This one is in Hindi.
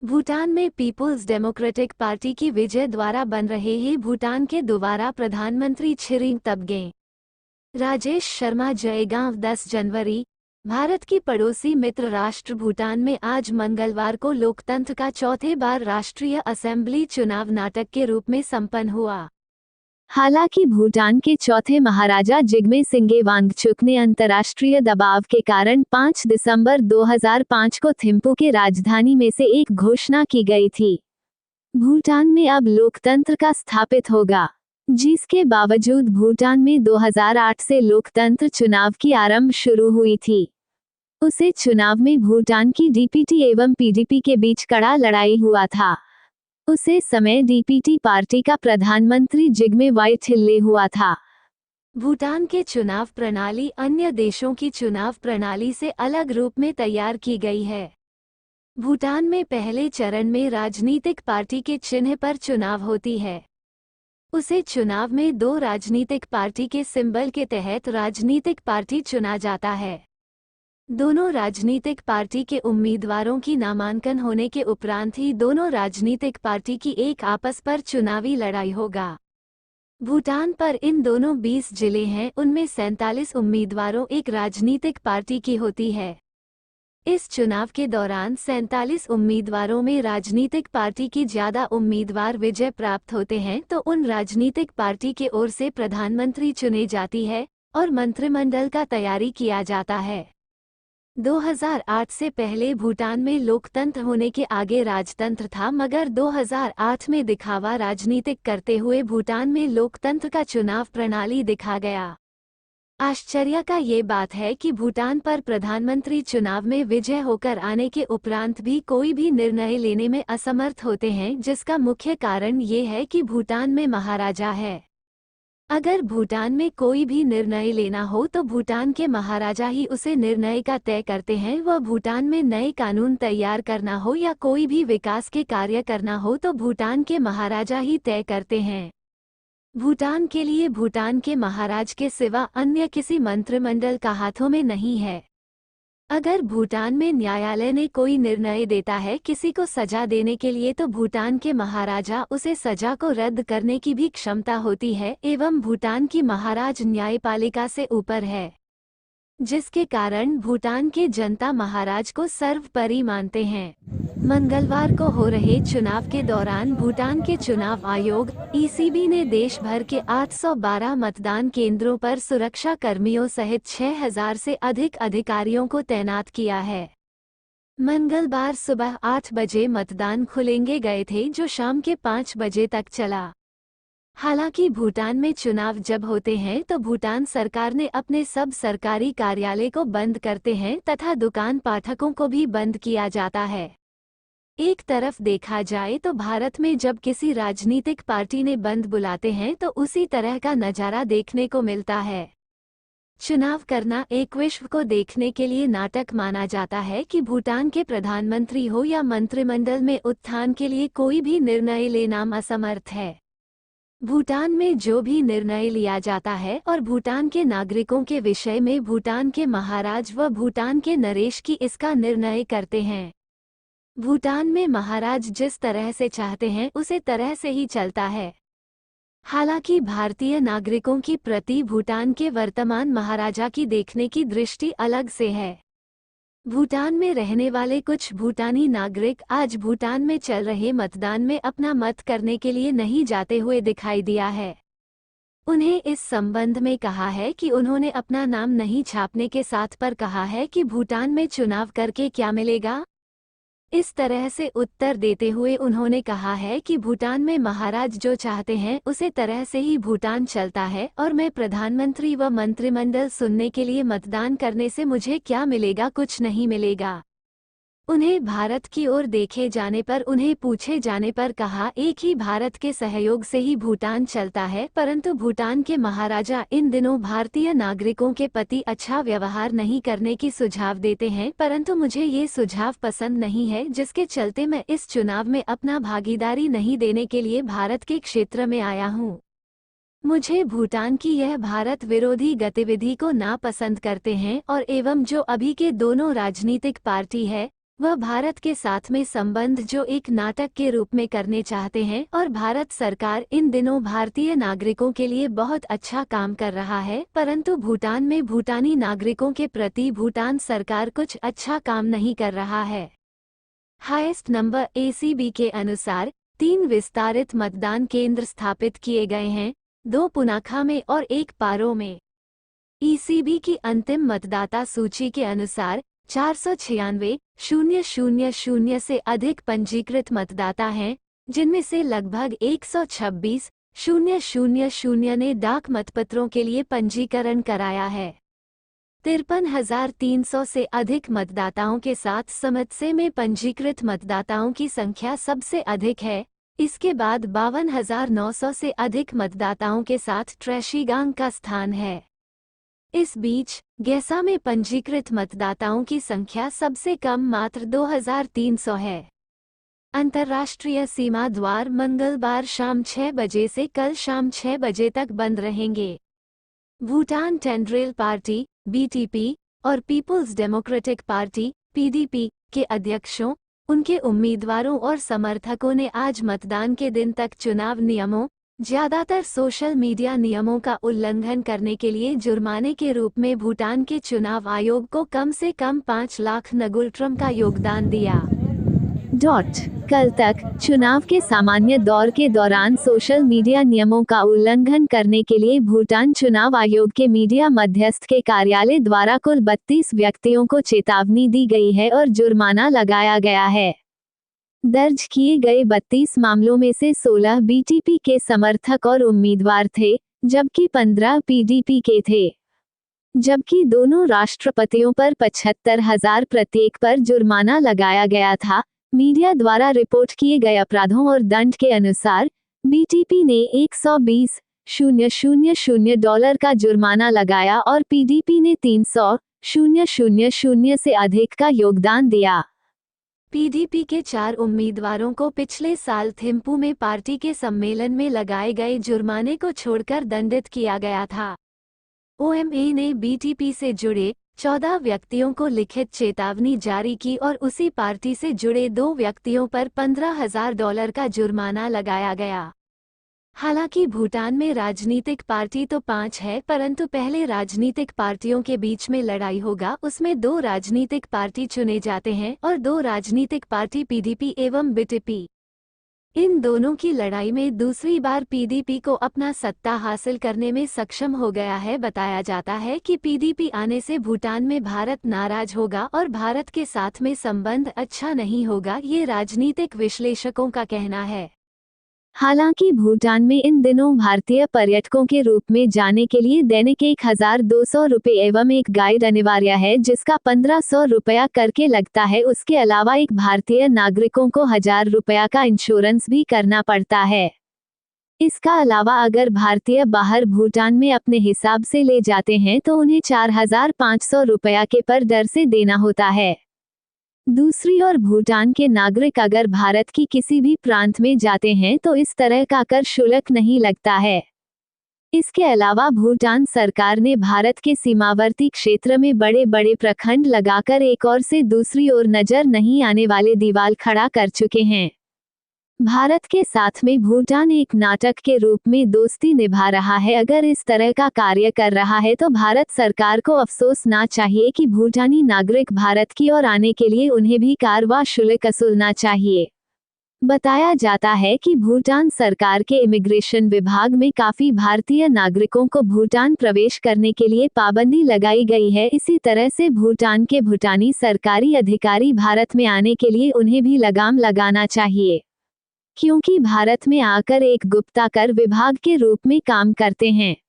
भूटान में पीपुल्स डेमोक्रेटिक पार्टी की विजय द्वारा बन रहे हैं भूटान के दोबारा प्रधानमंत्री छिरिंग तबगे। राजेश शर्मा जयगांव 10 जनवरी। भारत की पड़ोसी मित्र राष्ट्र भूटान में आज मंगलवार को लोकतंत्र का चौथे बार राष्ट्रीय असेंबली चुनाव नाटक के रूप में संपन्न हुआ। हालांकि भूटान के चौथे महाराजा जिग्मे सिंगे वांगचुक ने अंतर्राष्ट्रीय दबाव के कारण 5 दिसंबर 2005 को थिम्पू के राजधानी में से एक घोषणा की गई थी। भूटान में अब लोकतंत्र का स्थापित होगा, जिसके बावजूद भूटान में 2008 से लोकतंत्र चुनाव की आरंभ शुरू हुई थी। उसे चुनाव में भूटान की डीपीटी एवं पीडीपी के बीच कड़ा लड़ाई हुआ था। उसे समय डीपीटी पार्टी का प्रधानमंत्री जिग्मे वाइथिल्ले हुआ था। भूटान के चुनाव प्रणाली अन्य देशों की चुनाव प्रणाली से अलग रूप में तैयार की गई है। भूटान में पहले चरण में राजनीतिक पार्टी के चिन्ह पर चुनाव होती है। उसे चुनाव में 2 राजनीतिक पार्टी के सिंबल के तहत राजनीतिक पार्टी चुना जाता है। दोनों राजनीतिक पार्टी के उम्मीदवारों की नामांकन होने के उपरांत ही दोनों राजनीतिक पार्टी की एक आपस पर चुनावी लड़ाई होगा। भूटान पर इन दोनों 20 जिले हैं, उनमें 47 उम्मीदवारों एक राजनीतिक पार्टी की होती है। इस चुनाव के दौरान 47 उम्मीदवारों में राजनीतिक पार्टी की ज्यादा उम्मीदवार विजय प्राप्त होते हैं तो उन राजनीतिक पार्टी के ओर से प्रधानमंत्री चुने जाती है और मंत्रिमंडल का तैयारी किया जाता है। 2008 से पहले भूटान में लोकतंत्र होने के आगे राजतंत्र था, मगर 2008 में दिखावा राजनीतिक करते हुए भूटान में लोकतंत्र का चुनाव प्रणाली दिखा गया। आश्चर्य का ये बात है कि भूटान पर प्रधानमंत्री चुनाव में विजय होकर आने के उपरांत भी कोई भी निर्णय लेने में असमर्थ होते हैं, जिसका मुख्य कारण ये है कि भूटान में महाराजा है। अगर भूटान में कोई भी निर्णय लेना हो तो भूटान के महाराजा ही उसे निर्णय का तय करते हैं। वह भूटान में नए कानून तैयार करना हो या कोई भी विकास के कार्य करना हो तो भूटान के महाराजा ही तय करते हैं। भूटान के लिए भूटान के महाराज के सिवा अन्य किसी मंत्रिमंडल का हाथों में नहीं है। अगर भूटान में न्यायालय ने कोई निर्णय देता है किसी को सजा देने के लिए तो भूटान के महाराजा उसे सजा को रद्द करने की भी क्षमता होती है एवं भूटान की महाराज न्यायपालिका से ऊपर है, जिसके कारण भूटान के जनता महाराज को सर्वोपरि मानते हैं। मंगलवार को हो रहे चुनाव के दौरान भूटान के चुनाव आयोग ईसीबी ने देश भर के 812 मतदान केंद्रों पर सुरक्षा कर्मियों सहित 6000 से अधिक अधिकारियों को तैनात किया है। मंगलवार सुबह 8 बजे मतदान खुलेंगे गए थे, जो शाम के 5 बजे तक चला। हालांकि भूटान में चुनाव जब होते हैं तो भूटान सरकार ने अपने सब सरकारी कार्यालय को बंद करते हैं तथा दुकान पाठकों को भी बंद किया जाता है। एक तरफ देखा जाए तो भारत में जब किसी राजनीतिक पार्टी ने बंद बुलाते हैं तो उसी तरह का नज़ारा देखने को मिलता है। चुनाव करना एक विश्व को देखने के लिए नाटक माना जाता है कि भूटान के प्रधानमंत्री हो या मंत्रिमंडल में उत्थान के लिए कोई भी निर्णय लेना असमर्थ है। भूटान में जो भी निर्णय लिया जाता है और भूटान के नागरिकों के विषय में भूटान के महाराज व भूटान के नरेश की इसका निर्णय करते हैं। भूटान में महाराज जिस तरह से चाहते हैं उसे तरह से ही चलता है। हालांकि भारतीय नागरिकों की प्रति भूटान के वर्तमान महाराजा की देखने की दृष्टि अलग से है। भूटान में रहने वाले कुछ भूटानी नागरिक आज भूटान में चल रहे मतदान में अपना मत करने के लिए नहीं जाते हुए दिखाई दिया है। उन्हें इस संबंध में कहा है कि उन्होंने अपना नाम नहीं छापने के साथ पर कहा है कि भूटान में चुनाव करके क्या मिलेगा। इस तरह से उत्तर देते हुए उन्होंने कहा है कि भूटान में महाराज जो चाहते हैं उसे तरह से ही भूटान चलता है और मैं प्रधानमंत्री व मंत्रिमंडल सुनने के लिए मतदान करने से मुझे क्या मिलेगा, कुछ नहीं मिलेगा। उन्हें भारत की ओर देखे जाने पर उन्हें पूछे जाने पर कहा एक ही भारत के सहयोग से ही भूटान चलता है, परंतु भूटान के महाराजा इन दिनों भारतीय नागरिकों के प्रति अच्छा व्यवहार नहीं करने की सुझाव देते हैं, परंतु मुझे ये सुझाव पसंद नहीं है, जिसके चलते मैं इस चुनाव में अपना भागीदारी नहीं देने के लिए भारत के क्षेत्र में आया हूँ। मुझे भूटान की यह भारत विरोधी गतिविधि को नापसंद करते हैं और एवं जो अभी के दोनों राजनीतिक पार्टी है वह भारत के साथ में संबंध जो एक नाटक के रूप में करने चाहते हैं और भारत सरकार इन दिनों भारतीय नागरिकों के लिए बहुत अच्छा काम कर रहा है, परंतु भूटान में भूटानी नागरिकों के प्रति भूटान सरकार कुछ अच्छा काम नहीं कर रहा है। हाईएस्ट नंबर ACB के अनुसार 3 विस्तारित मतदान केंद्र स्थापित किए गए हैं, 2 पुनाखा में और 1 पारो में। ECB की अंतिम मतदाता सूची के अनुसार 496,000 से अधिक पंजीकृत मतदाता हैं, जिनमें से लगभग 126,000 ने डाक मतपत्रों के लिए पंजीकरण कराया है। 53,300 से अधिक मतदाताओं के साथ समत्से में पंजीकृत मतदाताओं की संख्या सबसे अधिक है। इसके बाद 52,900 से अधिक मतदाताओं के साथ ट्रेशिगांग का स्थान है। इस बीच गैसा में पंजीकृत मतदाताओं की संख्या सबसे कम मात्र 2,300 है। अंतर्राष्ट्रीय सीमा द्वार मंगलवार शाम 6 बजे से कल शाम 6 बजे तक बंद रहेंगे। भूटान टेंड्रेल पार्टी BTP और पीपुल्स डेमोक्रेटिक पार्टी PDP के अध्यक्षों, उनके उम्मीदवारों और समर्थकों ने आज मतदान के दिन तक चुनाव नियमों, ज्यादातर सोशल मीडिया नियमों का उल्लंघन करने के लिए जुर्माने के रूप में भूटान के चुनाव आयोग को कम से कम 5 लाख नगुल्ट्रम का योगदान दिया। कल तक चुनाव के सामान्य दौर के दौरान सोशल मीडिया नियमों का उल्लंघन करने के लिए भूटान चुनाव आयोग के मीडिया मध्यस्थ के कार्यालय द्वारा कुल 32 व्यक्तियों को चेतावनी दी गई है और जुर्माना लगाया गया है। दर्ज किए गए 32 मामलों में से 16 BTP के समर्थक और उम्मीदवार थे, जबकि 15 PDP के थे। जबकि दोनों राष्ट्रपतियों पर 75,000 प्रत्येक पर जुर्माना लगाया गया था। मीडिया द्वारा रिपोर्ट किए गए अपराधों और दंड के अनुसार BTP ने $120,000 का जुर्माना लगाया और PDP ने $300,000 से अधिक का योगदान दिया। PDP के 4 उम्मीदवारों को पिछले साल थिम्पू में पार्टी के सम्मेलन में लगाए गए जुर्माने को छोड़कर दंडित किया गया था। OMA ने BTP से जुड़े 14 व्यक्तियों को लिखित चेतावनी जारी की और उसी पार्टी से जुड़े 2 व्यक्तियों पर $15,000 का जुर्माना लगाया गया। हालांकि भूटान में राजनीतिक पार्टी तो 5 है, परंतु पहले राजनीतिक पार्टियों के बीच में लड़ाई होगा, उसमें 2 राजनीतिक पार्टी चुने जाते हैं और 2 राजनीतिक पार्टी PDP एवं BTP। इन दोनों की लड़ाई में दूसरी बार PDP को अपना सत्ता हासिल करने में सक्षम हो गया है। बताया जाता है कि PDP आने से भूटान में भारत नाराज होगा और भारत के साथ में संबंध अच्छा नहीं होगा, ये राजनीतिक विश्लेषकों का कहना है। हालांकि भूटान में इन दिनों भारतीय पर्यटकों के रूप में जाने के लिए दैनिक 1,200 रुपये एवं एक गाइड अनिवार्य है, जिसका 1,500 रुपया करके लगता है। उसके अलावा एक भारतीय नागरिकों को 1,000 रुपया का इंश्योरेंस भी करना पड़ता है। इसका अलावा अगर भारतीय बाहर भूटान में अपने हिसाब से ले जाते हैं तो उन्हें 4,500 रुपया के पर डर से देना होता है। दूसरी ओर भूटान के नागरिक अगर भारत की किसी भी प्रांत में जाते हैं तो इस तरह का कर शुल्क नहीं लगता है। इसके अलावा भूटान सरकार ने भारत के सीमावर्ती क्षेत्र में बड़े बड़े प्रखंड लगाकर एक ओर से दूसरी ओर नजर नहीं आने वाले दीवार खड़ा कर चुके हैं। भारत के साथ में भूटान एक नाटक के रूप में दोस्ती निभा रहा है। अगर इस तरह का कार्य कर रहा है तो भारत सरकार को अफसोस ना चाहिए कि भूटानी नागरिक भारत की ओर आने के लिए उन्हें भी कर व शुल्क वसूलना चाहिए। बताया जाता है कि भूटान सरकार के इमिग्रेशन विभाग में काफी भारतीय नागरिकों को भूटान प्रवेश करने के लिए पाबंदी लगाई गई है। इसी तरह से भूटान के भूटानी सरकारी अधिकारी भारत में आने के लिए उन्हें भी लगाम लगाना चाहिए, क्योंकि भारत में आकर एक गुप्तकर विभाग के रूप में काम करते हैं।